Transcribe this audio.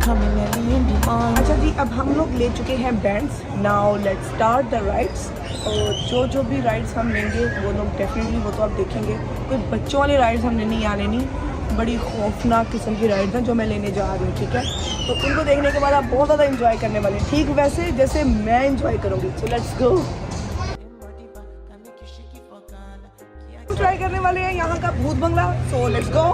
अच्छा जी, अब हम लोग ले चुके हैं bands. Now let's start the rides. और जो भी राइड्स हम लेंगे वो लोग डेफिनेटली वो तो आप देखेंगे। कोई बच्चों वाली राइड्स हमने नहीं यहाँ लेनी, बड़ी खौफनाक किस्म की राइड्स हैं जो मैं लेने जा रही हूँ, ठीक है। तो उनको देखने के बाद आप बहुत ज़्यादा इंजॉय करने वाले हैं, ठीक वैसे जैसे मैं इंजॉय करूँगी। So let's go. ट्राई करने वाले हैं यहाँ का भूत बंगला, सो लेट्स गो।